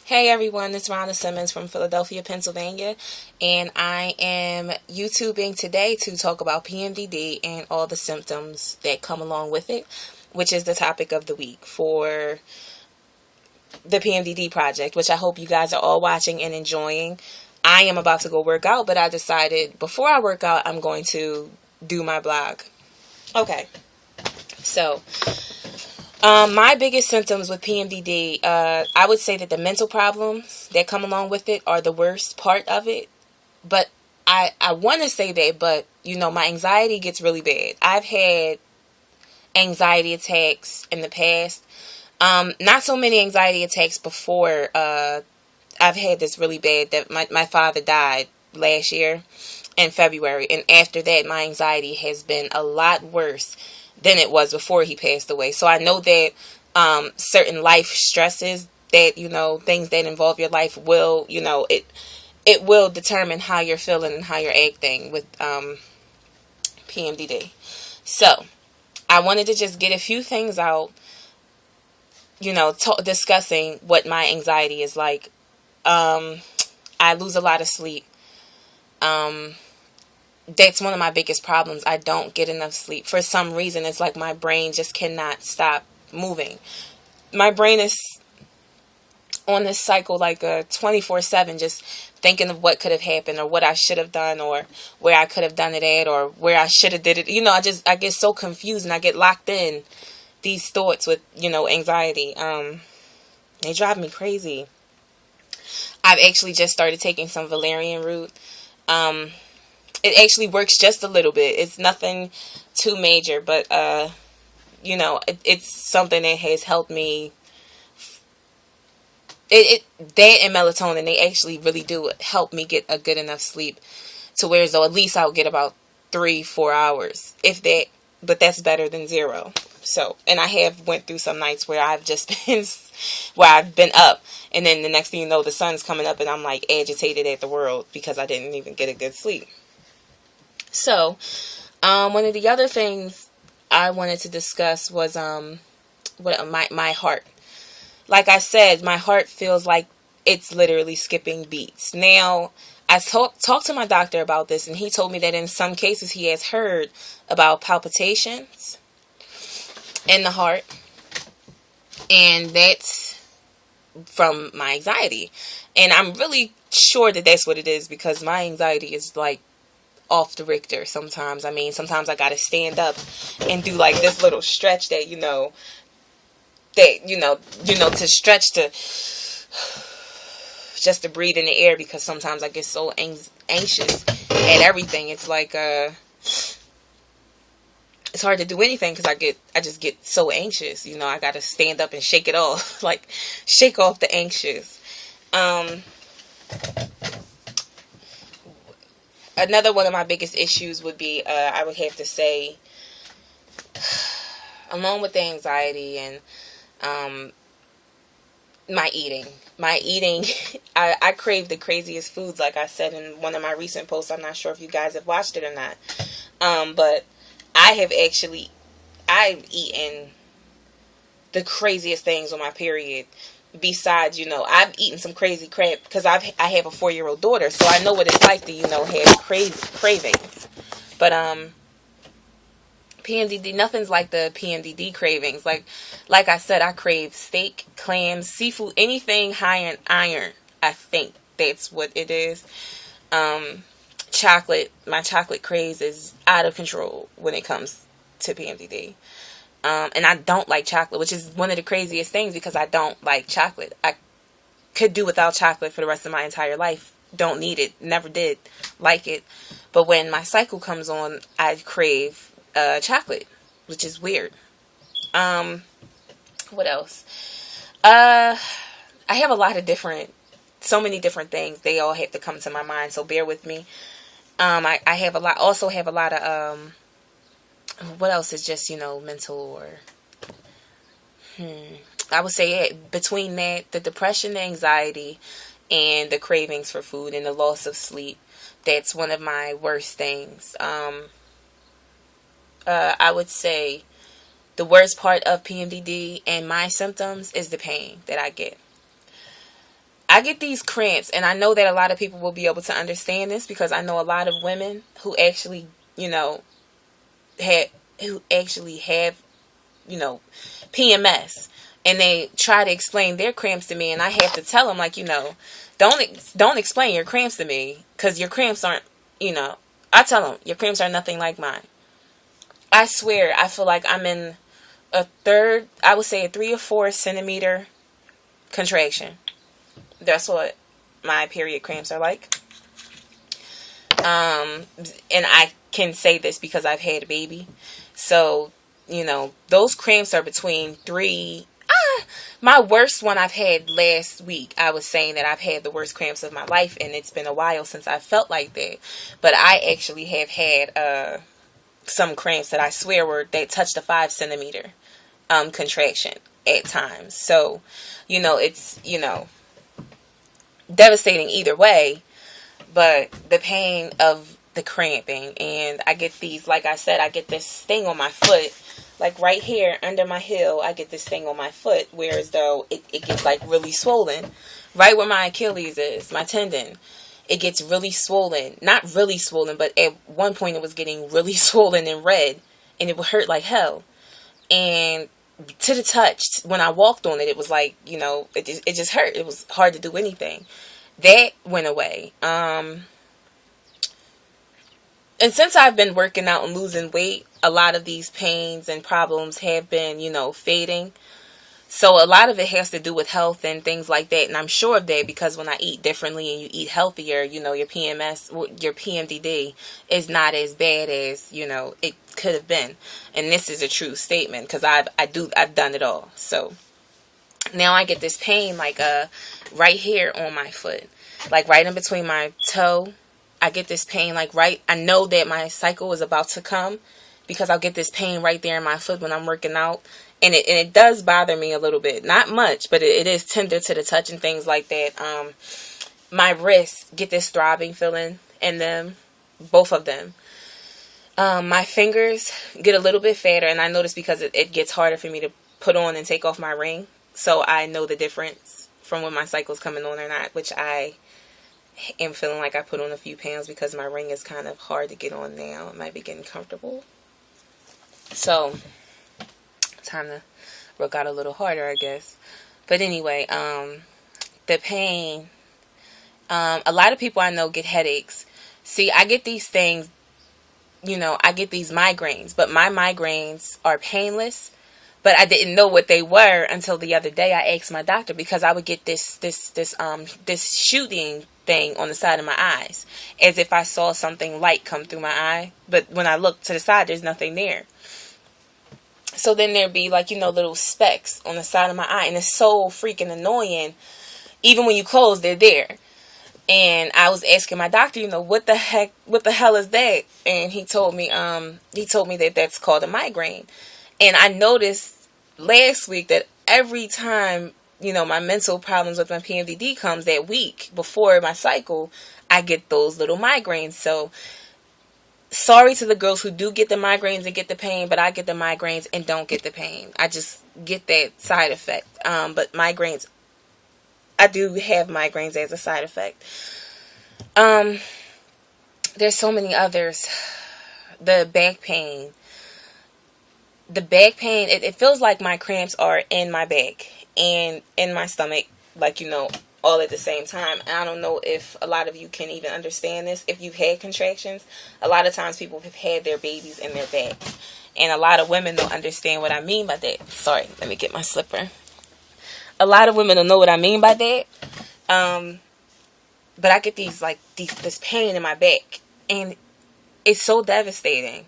Hey everyone, it's Ronna Simmons from Philadelphia, Pennsylvania, and I am YouTubing today to talk about PMDD and all the symptoms that come along with it, which is the topic of the week for the PMDD project, which I hope you guys are all watching and enjoying. I am about to go work out, but I decided before I work out, I'm going to do my blog. Okay, so my biggest symptoms with PMDD, I would say that the mental problems that come along with it are the worst part of it. But I want to say that, but my anxiety gets really bad. I've had anxiety attacks in the past. Not so many anxiety attacks before. I've had this really bad that my father died last year in February. And after that, my anxiety has been a lot worse than it was before he passed away. So I know that certain life stresses that, things that involve your life will, it will determine how you're feeling and how you're acting with PMDD. So I wanted to just get a few things out, discussing what my anxiety is like. I lose a lot of sleep. That's one of my biggest problems. I don't get enough sleep. For some reason, it's like my brain just cannot stop moving. My brain is on this cycle like 24/7, just thinking of what could have happened or what I should have done or where I could have done it at or where I should have did it. I get so confused and I get locked in these thoughts with, anxiety. They drive me crazy. I've actually just started taking some valerian root. It actually works just a little bit. It's nothing too major, but, it's something that has helped me. That and melatonin, they actually really do help me get a good enough sleep to where though at least I'll get about 3-4 hours, if that, but that's better than 0. So, and I have went through some nights where I've just been up, and then the next thing you know, the sun's coming up and I'm like agitated at the world because I didn't even get a good sleep. So, one of the other things I wanted to discuss was my heart. Like I said, my heart feels like it's literally skipping beats. Now, I talked to my doctor about this, and he told me that in some cases he has heard about palpitations in the heart, and that's from my anxiety. And I'm really sure that that's what it is because my anxiety is like off the Richter sometimes. I mean, sometimes I gotta stand up and do like this little stretch that, to stretch to just to breathe in the air because sometimes I get so anxious at everything. It's like, it's hard to do anything because I just get so anxious. I gotta stand up and shake it off, like shake off the anxious. Another one of my biggest issues would be, I would have to say, along with the anxiety and my eating, I crave the craziest foods, like I said in one of my recent posts. I'm not sure if you guys have watched it or not, but I've eaten the craziest things on my period. Besides, I've eaten some crazy crap because I have a 4-year-old daughter, so I know what it's like to, have cravings. But PMDD, nothing's like the PMDD cravings. Like I said, I crave steak, clams, seafood, anything high in iron. I think that's what it is. Chocolate, my chocolate craze is out of control when it comes to PMDD. And I don't like chocolate, which is one of the craziest things because I don't like chocolate. I could do without chocolate for the rest of my entire life. Don't need it. Never did like it. But when my cycle comes on, I crave chocolate, which is weird. What else? I have a lot of so many different things. They all have to come to my mind, so bear with me. I have a lot of, what else is just, mental or, I would say between that, the depression, the anxiety, and the cravings for food and the loss of sleep, that's one of my worst things. I would say the worst part of PMDD and my symptoms is the pain that I get. I get these cramps, and I know that a lot of people will be able to understand this because I know a lot of women who actually, have, PMS, and they try to explain their cramps to me, and I have to tell them, like, don't explain your cramps to me, because your cramps aren't, I tell them, your cramps are nothing like mine. I swear, I feel like I'm in I would say a 3 or 4 centimeter contraction. That's what my period cramps are like. And I can say this because I've had a baby. So, those cramps are between 3. My worst one I've had last week. I was saying that I've had the worst cramps of my life, and it's been a while since I felt like that. But I actually have had some cramps that I swear that touched a 5 centimeter contraction at times. So, it's, devastating either way. But the pain of the cramping, and I get these, like I said, I get this thing on my foot, like right here under my heel. I get this thing on my foot, whereas though it gets like really swollen, right where my Achilles is, my tendon. It gets really swollen, not really swollen, but at one point it was getting really swollen and red, and it would hurt like hell. And to the touch, when I walked on it, it was like, it just hurt. It was hard to do anything. That went away. And since I've been working out and losing weight, a lot of these pains and problems have been, fading. So a lot of it has to do with health and things like that. And I'm sure of that because when I eat differently and you eat healthier, your PMS, your PMDD is not as bad as, it could have been. And this is a true statement because I've done it all. So now I get this pain like right here on my foot, like right in between my toe. I get this pain like I know that my cycle is about to come because I'll get this pain right there in my foot when I'm working out. And it does bother me a little bit. Not much, but it is tender to the touch and things like that. My wrists get this throbbing feeling in them, both of them. My fingers get a little bit fatter, and I notice because it gets harder for me to put on and take off my ring. So I know the difference from when my cycle's coming on or not, which I am feeling like I put on a few pounds because my ring is kind of hard to get on now. It might be getting comfortable. So time to work out a little harder, I guess. But anyway, the pain, a lot of people I know get headaches. See, I get these things, I get these migraines, but my migraines are painless. But I didn't know what they were until the other day. I asked my doctor because I would get this shooting thing on the side of my eyes, as if I saw something light come through my eye. But when I look to the side, there's nothing there. So then there'd be like, little specks on the side of my eye. And it's so freaking annoying. Even when you close, they're there. And I was asking my doctor, what the hell is that? And he told me that that's called a migraine. And I noticed last week that every time, my mental problems with my PMDD comes that week before my cycle, I get those little migraines. So sorry to the girls who do get the migraines and get the pain, but I get the migraines and don't get the pain. I just get that side effect. But migraines, I do have migraines as a side effect. There's so many others. The back pain. It feels like my cramps are in my back and in my stomach, like, all at the same time. And I don't know if a lot of you can even understand this. If you've had contractions, a lot of times people have had their babies in their backs. And a lot of women don't understand what I mean by that. Sorry, let me get my slipper. A lot of women don't know what I mean by that. But I get this pain in my back. And it's so devastating.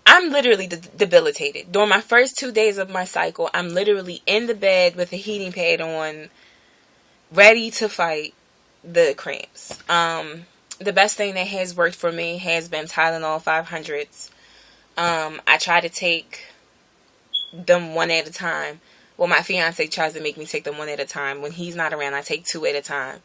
I'm literally debilitated. During my first 2 days of my cycle, I'm literally in the bed with a heating pad on, ready to fight the cramps. The best thing that has worked for me has been Tylenol 500s. I try to take them one at a time. Well, my fiance tries to make me take them one at a time. When he's not around, I take 2 at a time.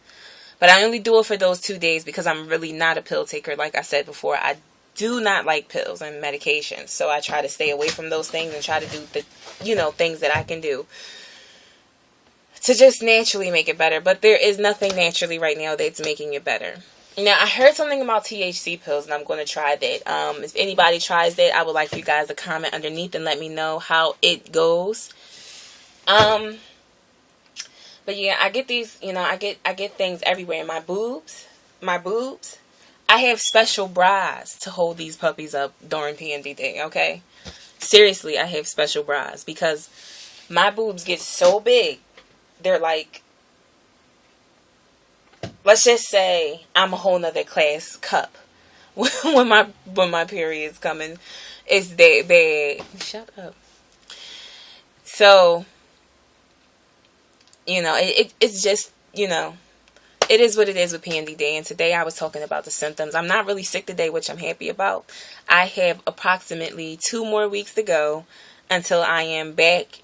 But I only do it for those 2 days because I'm really not a pill taker. Like I said before, I do not like pills and medications. So I try to stay away from those things and try to do the, things that I can do to just naturally make it better. But there is nothing naturally right now that's making it better. Now, I heard something about THC pills, and I'm going to try that. If anybody tries that, I would like for you guys to comment underneath and let me know how it goes. But yeah, I get these, I get things everywhere in my boobs. I have special bras to hold these puppies up during PMDD, okay? Seriously, I have special bras because my boobs get so big. They're like, let's just say I'm a whole nother class cup when my period's coming. It's that bad. Shut up. So, it's just, it is what it is with PMDD. And today I was talking about the symptoms. I'm not really sick today, which I'm happy about. I have approximately 2 more weeks to go until I am back,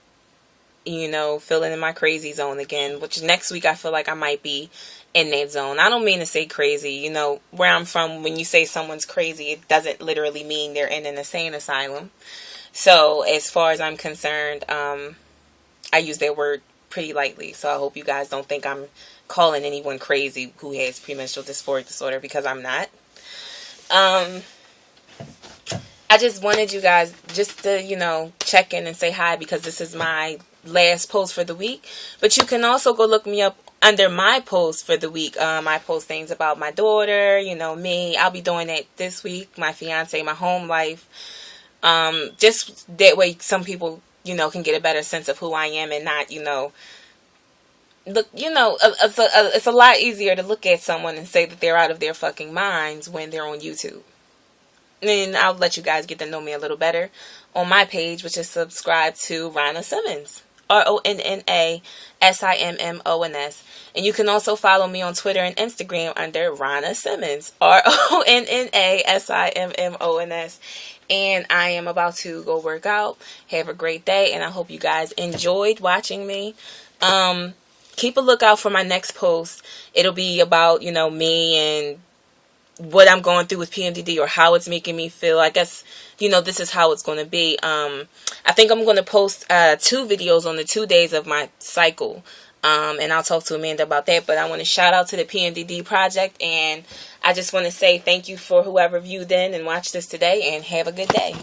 feeling in my crazy zone again, which next week I feel like I might be in that zone. I don't mean to say crazy. Where I'm from, when you say someone's crazy, it doesn't literally mean they're in an insane asylum. So as far as I'm concerned, I use that word pretty lightly. So I hope you guys don't think I'm calling anyone crazy who has premenstrual dysphoric disorder, because I'm not. I just wanted you guys just to, check in and say hi, because this is my last post for the week. But you can also go look me up under my post for the week. I post things about my daughter, me. I'll be doing that this week. My fiance, my home life. Just that way some people, can get a better sense of who I am, and not, look, it's a lot easier to look at someone and say that they're out of their fucking minds when they're on YouTube. And I'll let you guys get to know me a little better on my page, which is subscribe to Ronna Simmons. RonnaSimmons. And you can also follow me on Twitter and Instagram under Ronna Simmons. RonnaSimmons. And I am about to go work out. Have a great day, and I hope you guys enjoyed watching me. Keep a lookout for my next post. It'll be about, me and what I'm going through with PMDD, or how it's making me feel. I guess, this is how it's going to be. I think I'm going to post 2 videos on the 2 days of my cycle. And I'll talk to Amanda about that. But I want to shout out to the PMDD Project. And I just want to say thank you for whoever viewed in and watched this today. And have a good day.